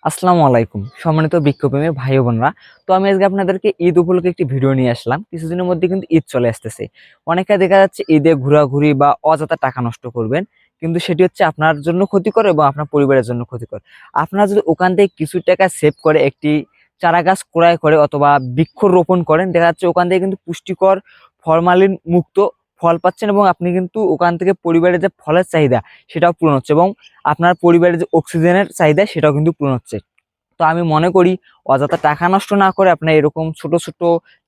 আসসালামু আলাইকুম সম্মানিত বৃক্ষপ্রেমী ভাই ও বোনরা। তো আমি আজকে আপনাদেরকে ঈদ উপলক্ষে একটি ভিডিও নিয়ে আসলাম। কিছুদিনের মধ্যে কিন্তু ঈদ চলে আসতেছে। অনেকে দেখা যাচ্ছে ঈদে ঘোরাঘুরি বা অযথা টাকা নষ্ট করবেন, কিন্তু সেটি হচ্ছে আপনার জন্য ক্ষতিকর এবং আপনার পরিবারের জন্য ক্ষতিকর। আপনারা যদি ওখান থেকে কিছু টাকা সেভ করে একটি চারা গাছ ক্রয় করে অথবা বৃক্ষরোপণ করেন, দেখা যাচ্ছে ওখান থেকে কিন্তু পুষ্টিকর ফরমালিন মুক্ত ফল পাচ্ছেন এবং আপনি কিন্তু ওখান থেকে পরিবারের যে ফলের চাহিদা সেটাও পূরণ হচ্ছে এবং আপনার পরিবারের যে অক্সিজেনের চাহিদা সেটাও কিন্তু পূরণ হচ্ছে। তো আমি মনে করি অযথা টাকা নষ্ট না করে আপনার এরকম ছোট ছোট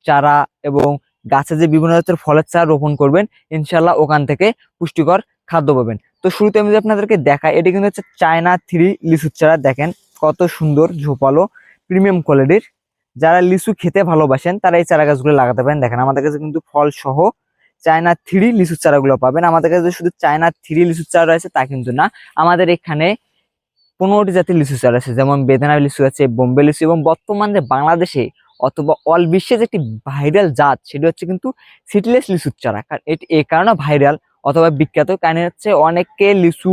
চারা এবং গাছে যে বিভিন্ন জাতের ফলের চারা রোপণ করবেন, ইনশাল্লাহ ওখান থেকে পুষ্টিকর খাদ্য পাবেন। তো শুরুতে আমি যদি আপনাদেরকে দেখাই, এটি কিন্তু হচ্ছে চায়না 3 লিচুর চারা। দেখেন কত সুন্দর ঝোপালো প্রিমিয়াম কোয়ালিটির। যারা লিচু খেতে ভালোবাসেন তারা এই চারা গাছগুলো লাগাতে পারেন। দেখেন আমাদের কাছে কিন্তু ফল সহ চায়না 3 লিচুর চারাগুলো পাবেন। আমাদের কাছে শুধু চায়না 3 লিচুর চারা রয়েছে তা কিন্তু না, আমাদের এখানে 15টি জাতের লিচু চারা আছে, যেমন বেদানা লিচু আছে, বোম্বে লিচু, এবং বর্তমানে বাংলাদেশে অথবা অল বিশ্বে যে একটি ভাইরাল জাত সেটি হচ্ছে কিন্তু সিডলেস লিচুর চারা। কারণ এটি এই কারণে ভাইরাল অথবা বিখ্যাত, কারণ হচ্ছে অনেকে লিচু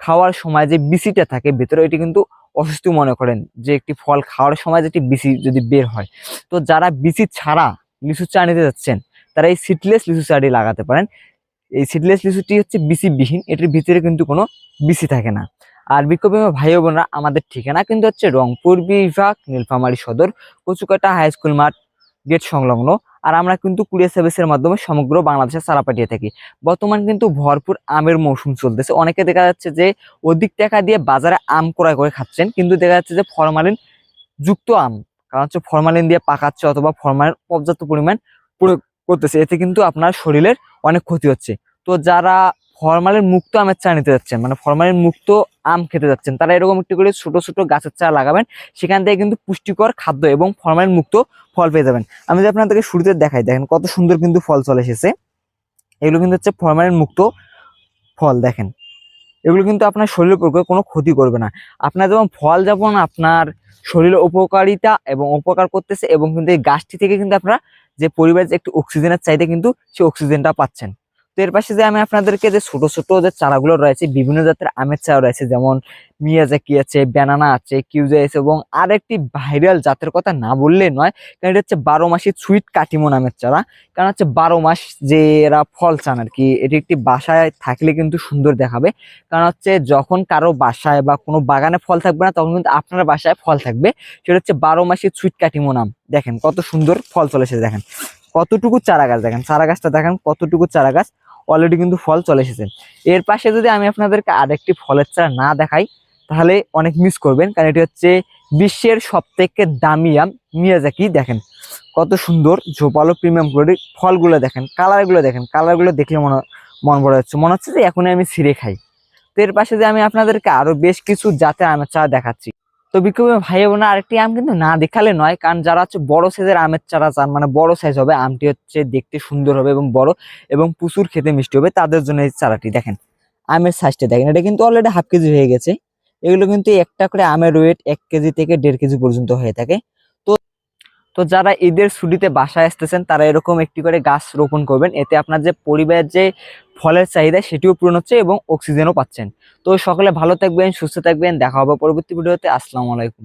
খাওয়ার সময় যে বিচিটা থাকে ভেতরে, এটি কিন্তু অসুস্থ মনে করেন যে একটি ফল খাওয়ার সময় যেটি বিচি যদি বের হয়। তো যারা বিচি ছাড়া লিচু চা নিতে যাচ্ছেন তারা এই সিডলেস লিচু চাটি লাগাতে পারেন। এই সিডলেস লিচুটি হচ্ছে বিচিবিহীন, এটির ভিতরে কিন্তু কোনো বিচি থাকে না। আর বৃক্ষপ্রেমী ভাই ও বোনরা, আমাদের ঠিকানা কিন্তু হচ্ছে রংপুর বিভাগ, নীলফামারী সদর, কচুকাটা হাই স্কুল মাঠ গেট সংলগ্ন। আর আমরা কিন্তু কুরিয়ার সার্ভিসের মাধ্যমে সমগ্র বাংলাদেশে চারা পাঠিয়ে থাকি। বর্তমান কিন্তু ভরপুর আমের মৌসুম চলতেছে। অনেকে দেখা যাচ্ছে যে অধিক টাকা দিয়ে বাজারে আম ক্রয় করে খাচ্ছেন, কিন্তু দেখা যাচ্ছে যে ফরমালিন যুক্ত আম, কারণ হচ্ছে ফরমালিন দিয়ে পাকাচ্ছে অথবা ফরমালিন পর্যাপ্ত পরিমাণ প্রয়োগ করতেছে, এতে কিন্তু আপনার শরীরের অনেক ক্ষতি হচ্ছে। তো যারা ফরমালিন মুক্ত আমের চারা নিতে যাচ্ছেন, মানে ফরমালিন মুক্ত আম খেতে যাচ্ছেন, তারা এরকম একটি করে ছোট ছোট গাছের চারা লাগাবেন। সেখান থেকে কিন্তু পুষ্টিকর খাদ্য এবং ফরমালিন মুক্ত ফল পেয়ে যাবেন। আমি যদি আপনাদেরকে শুরুতে দেখাই, দেখেন কত সুন্দর কিন্তু ফল চলে এসেছে। এগুলো কিন্তু হচ্ছে ফরমালিন মুক্ত ফল। দেখেন এগুলো কিন্তু আপনার শরীরের পক্ষে কোনো ক্ষতি করবে না। আপনার যেমন ফল যেমন আপনার শরীরের উপকারিতা এবং উপকার করতেছে, এবং কিন্তু এই গাছটি থেকে কিন্তু আপনারা যে পরিবেশ একটু অক্সিজেনের চাহিদা কিন্তু সেই অক্সিজেনটা পাচ্ছেন। তো এর পাশে যে আমি আপনাদেরকে যে ছোট ছোট যে চারাগুলো রয়েছে, বিভিন্ন জাতের আমের চারা রয়েছে, যেমন মিয়াজাকি আছে, ব্যানানা আছে, কিউজা আছে, এবং আরেকটি ভাইরাল জাতের কথা না বললে নয়, কারণ এটা হচ্ছে 12 মাসি সুইট কাটিমো নামের চারা। কারণ হচ্ছে 12 মাস যে এরা ফল চান আর কি, এটি একটি বাসায় থাকলে কিন্তু সুন্দর দেখাবে। কারণ হচ্ছে যখন কারো বাসায় বা কোনো বাগানে ফল থাকবে না, তখন কিন্তু আপনার বাসায় ফল থাকবে। সেটা হচ্ছে 12 মাসি সুইট কাটিমো নাম। দেখেন কত সুন্দর ফল চলে এসেছে। দেখেন কতটুকু চারা গাছ, দেখেন চারা গাছটা দেখেন কতটুকু চারা গাছ, অলরেডি কিন্তু ফল চলে এসেছে। এর পাশে যদি আমি আপনাদেরকে আরেকটি ফলের চারা না দেখাই তাহলে অনেক মিস করবেন, কারণ এটি হচ্ছে বিশ্বের সব থেকে দামি আম মিয়াজাকি। দেখেন কত সুন্দর ঝোপালো প্রিমিয়াম কোয়ালিটির ফলগুলো। দেখেন কালারগুলো, দেখেন কালারগুলো দেখলে মন ভরে যাচ্ছে, মনে হচ্ছে যে এখনই আমি ছিঁড়ে খাই। তো এর পাশে যে আমি আপনাদেরকে আরো বেশ কিছু জাতের আমের চারা দেখাচ্ছি। তো বিক্ষোভী ভাই বোনা, আরেকটি আম কিন্তু না দেখালে নয়, কারণ যারা হচ্ছে বড় সাইজের আমের চারা চান, মানে বড় সাইজ হবে আমটি, হচ্ছে দেখতে সুন্দর হবে এবং বড় এবং প্রচুর খেতে মিষ্টি হবে, তাদের জন্য এই চারাটি। দেখেন আমের সাইজটা দেখেন, এটা কিন্তু অলরেডি হাফ কেজি হয়ে গেছে। এগুলো কিন্তু একটা করে আমের ওয়েট 1 কেজি থেকে 1.5 কেজি পর্যন্ত হয়ে থাকে। তো তো যারা ঈদের ছুটিতে বাসায় আসতেছেন তারা এরকম একটি করে গাছ রোপণ করবেন, এতে আপনার যে পরিবারের যে ফলের চাহিদা সেটিও পূরণ হচ্ছে এবং অক্সিজেনও পাচ্ছেন। তো সকলে ভালো থাকবেন, সুস্থ থাকবেন, দেখা হবে পরবর্তী ভিডিওতে। আসসালামু আলাইকুম।